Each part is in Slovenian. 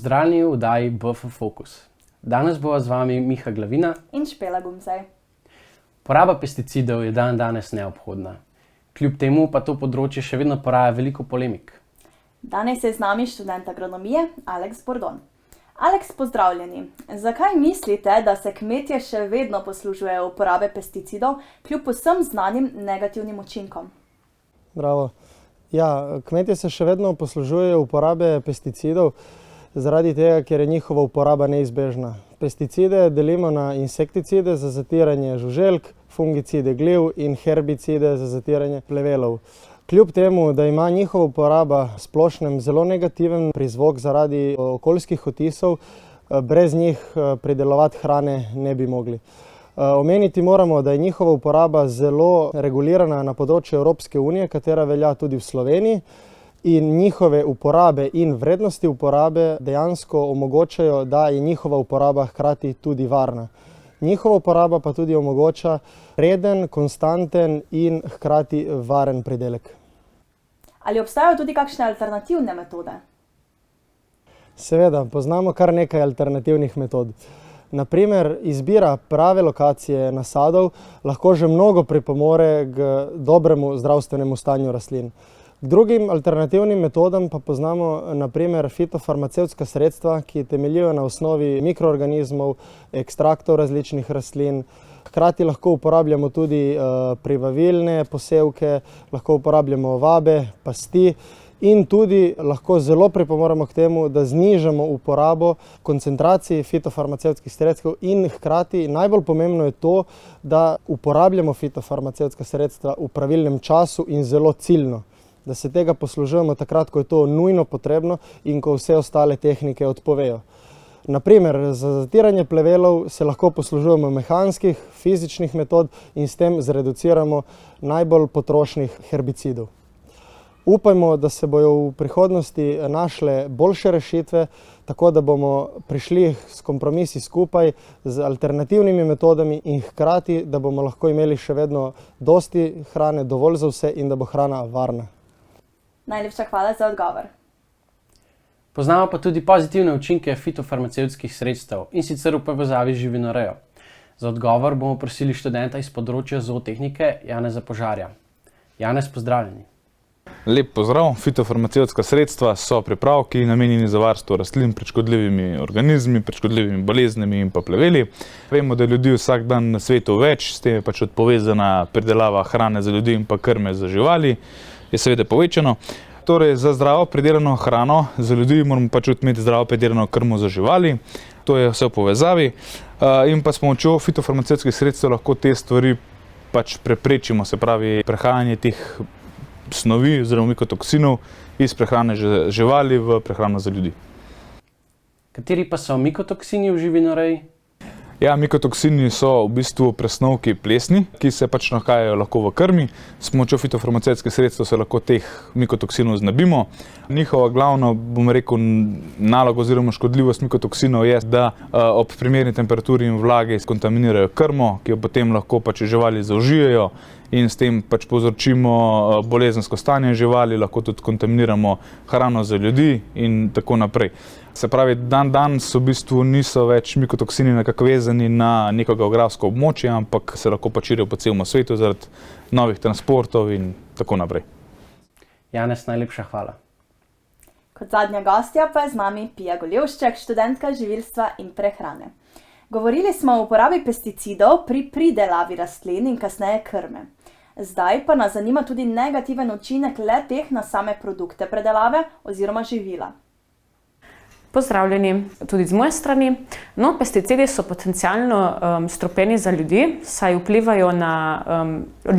Pozdravljeni v oddaji BF Focus. Danes bova z vami Miha Glavina in Špela Gumzaj. Poraba pesticidov je danes neobhodna. Kljub temu pa to področje še vedno poraja veliko polemik. Danes je z nami študent agronomije Aleks Bordon. Aleks, pozdravljeni. Zakaj mislite, da se kmetje še vedno poslužujejo uporabe pesticidov kljub vsem znanim negativnim učinkom? Bravo. Ja, kmetje se še vedno poslužujejo uporabe pesticidov zaradi tega, ker je njihova uporaba neizbežna. Pesticide delimo na insekticide za zatiranje žuželk, fungicide gliv in herbicide za zatiranje plevelov. Kljub temu, da ima njihova uporaba splošnem zelo negativen prizvok zaradi okoljskih odtisov, brez njih pridelovati hrane ne bi mogli. Omeniti moramo, da je njihova uporaba zelo regulirana na področju Evropske unije, katera velja tudi v Sloveniji, in njihove uporabe in vrednosti uporabe dejansko omogočajo, da je njihova uporaba hkrati tudi varna. Njihova uporaba pa tudi omogoča reden, konstanten in hkrati varen pridelek. Ali obstajajo tudi kakšne alternativne metode? Seveda, poznamo kar nekaj alternativnih metod. Naprimer, izbira prave lokacije nasadov lahko že mnogo pripomore k dobremu zdravstvenemu stanju rastlin. K drugim alternativnim metodam pa poznamo naprimer fitofarmacevtska sredstva, ki temeljijo na osnovi mikroorganizmov, ekstraktov različnih rastlin. Hkrati lahko uporabljamo tudi privavilne posevke, lahko uporabljamo vabe, pasti in tudi lahko zelo pripomoremo k temu, da znižamo uporabo koncentracij fitofarmacevtskih sredstev in hkrati najbolj pomembno je to, da uporabljamo fitofarmacevtska sredstva v pravilnem času in zelo ciljno. Da se tega poslužujemo takrat, ko je to nujno potrebno in ko vse ostale tehnike odpovejo. Naprimer, za zatiranje plevelov se lahko poslužujemo mehanskih, fizičnih metod in s tem zreduciramo najbolj potrošnih herbicidov. Upajmo, da se bojo v prihodnosti našle boljše rešitve, tako da bomo prišli s kompromisi skupaj z alternativnimi metodami in hkrati, da bomo lahko imeli še vedno dosti hrane, dovolj za vse in da bo hrana varna. Najlepša hvala za odgovor. Poznamo pa tudi pozitivne učinke fitofarmacevtskih sredstev in sicer v povezavi z živinorejo. Za odgovor bomo prosili študenta iz področja zootehnike Janeza Požarja. Janez, pozdravljeni. Lep pozdrav. Fitofarmacevtska sredstva so pripravki namenjeni za varstvo rastlin pred škodljivimi organizmi, pred škodljivimi boleznimi in pa pleveli. Vemo, da je ljudi vsak dan na svetu več, s tem je pač odpovezana pridelava hrane za ljudi in pa krme za živali, je seveda povečano. Torej, za zdravo pridelano hrano za ljudi moramo pač imeti zdravo pridelano krmo za živali. To je vse v povezavi. In pa s pomočjo fitofarmacevtskih sredstev lahko te stvari pač preprečimo, se pravi prehajanje teh snovi oziroma mikotoksinov iz prehrane živali v prehrano za ljudi. Kateri pa so mikotoksini v živinoreji? Ja, mikotoksini so v bistvu presnovki plesni, ki se pač nahajajo lahko v krmi. S pomočjo fitofarmacevtskih sredstev se lahko teh mikotoksinov znebimo. Njihova glavna, bom rekel, naloga oziroma škodljivost mikotoksinov je, da ob primerni temperaturi in vlagi kontaminirajo krmo, ki jo potem lahko pač živali zaužijejo in s tem pač povzročimo bolezensko stanje živali, lahko tudi kontaminiramo hrano za ljudi in tako naprej. Se pravi, danes v bistvu niso več mikotoksini nekako vezani na neko geografsko območje, ampak se lahko pač širijo po celem svetu zaradi novih transportov in tako naprej. Janez, najlepša hvala. Kot zadnja gostja pa je z nami Pija Golevšček, študentka živilstva in prehrane. Govorili smo o uporabi pesticidov pri pridelavi rastlin in kasneje krme. Zdaj pa nas zanima tudi negativen učinek le-teh na same produkte predelave oziroma živila. Pozdravljeni tudi z moje strani. No, pesticidi so potencialno strupeni za ljudi, saj vplivajo na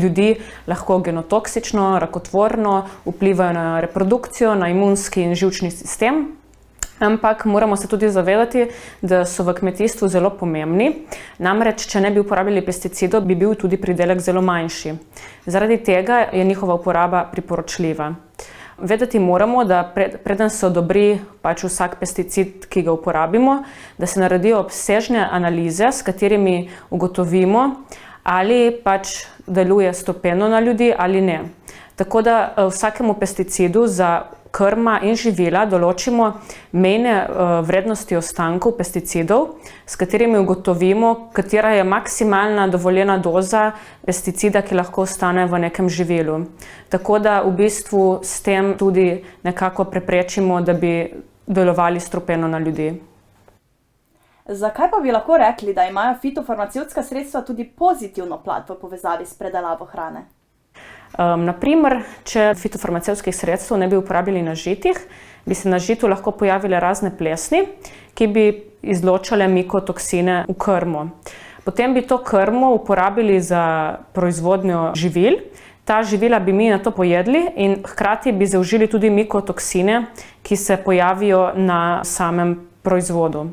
ljudi lahko genotoksično, rakotvorno, vplivajo na reprodukcijo, na imunski in živčni sistem. Ampak moramo se tudi zavedati, da so v kmetijstvu zelo pomembni. Namreč, če ne bi uporabili pesticidov, bi bil tudi pridelek zelo manjši. Zaradi tega je njihova uporaba priporočljiva. Vedeti moramo, da preden se odobri pač vsak pesticid, ki ga uporabimo, da se naredijo obsežne analize, s katerimi ugotovimo, ali pač deluje stopeno na ljudi ali ne. Tako da vsakemu pesticidu za krma in živila določimo mejne vrednosti ostankov pesticidov, s katerimi ugotovimo, katera je maksimalna dovoljena doza pesticida, ki lahko ostane v nekem živilu. Tako da v bistvu s tem tudi nekako preprečimo, da bi delovali strupeno na ljudi. Zakaj pa bi lahko rekli, da imajo fitofarmacevtska sredstva tudi pozitivno plat v povezavi s predelavo hrane? Naprimer, če fitofarmacevtskih sredstev ne bi uporabili na žitih, bi se na žitu lahko pojavile razne plesni, ki bi izločale mikotoksine v krmo. Potem bi to krmo uporabili za proizvodnjo živil. Ta živila bi mi nato pojedli in hkrati bi zaužili tudi mikotoksine, ki se pojavijo na samem proizvodu.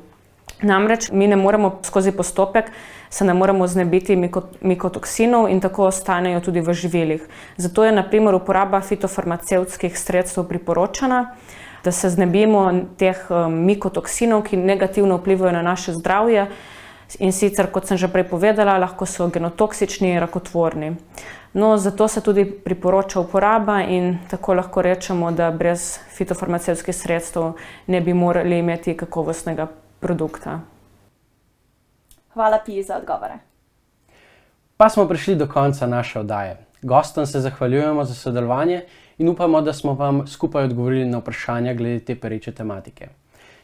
Namreč mi ne moremo skozi postopek, se ne moremo znebiti mikotoksinov in tako ostanejo tudi v živilih. Zato je na primer uporaba fitofarmacevtskih sredstev priporočena, da se znebimo teh mikotoksinov, ki negativno vplivajo na naše zdravje in sicer, kot sem že prej povedala, lahko so genotoksični in rakotvorni. No, zato se tudi priporoča uporaba in tako lahko rečemo, da brez fitofarmacevtskih sredstev ne bi morali imeti kakovostnega produkta. Hvala, Piji, za odgovore. Pa smo prišli do konca naše oddaje. Gostom se zahvaljujemo za sodelovanje in upamo, da smo vam skupaj odgovorili na vprašanja glede te pereče tematike.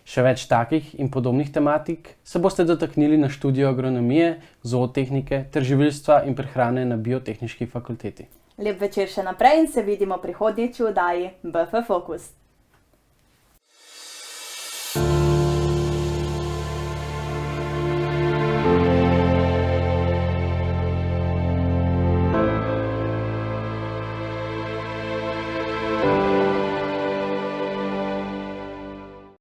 Še več takih in podobnih tematik se boste dotaknili na študiju agronomije, zootehnike ter živilstva in prehrane na Biotehniški fakulteti. Lep večer še naprej in se vidimo prihodnjič v oddaji BF Fokus.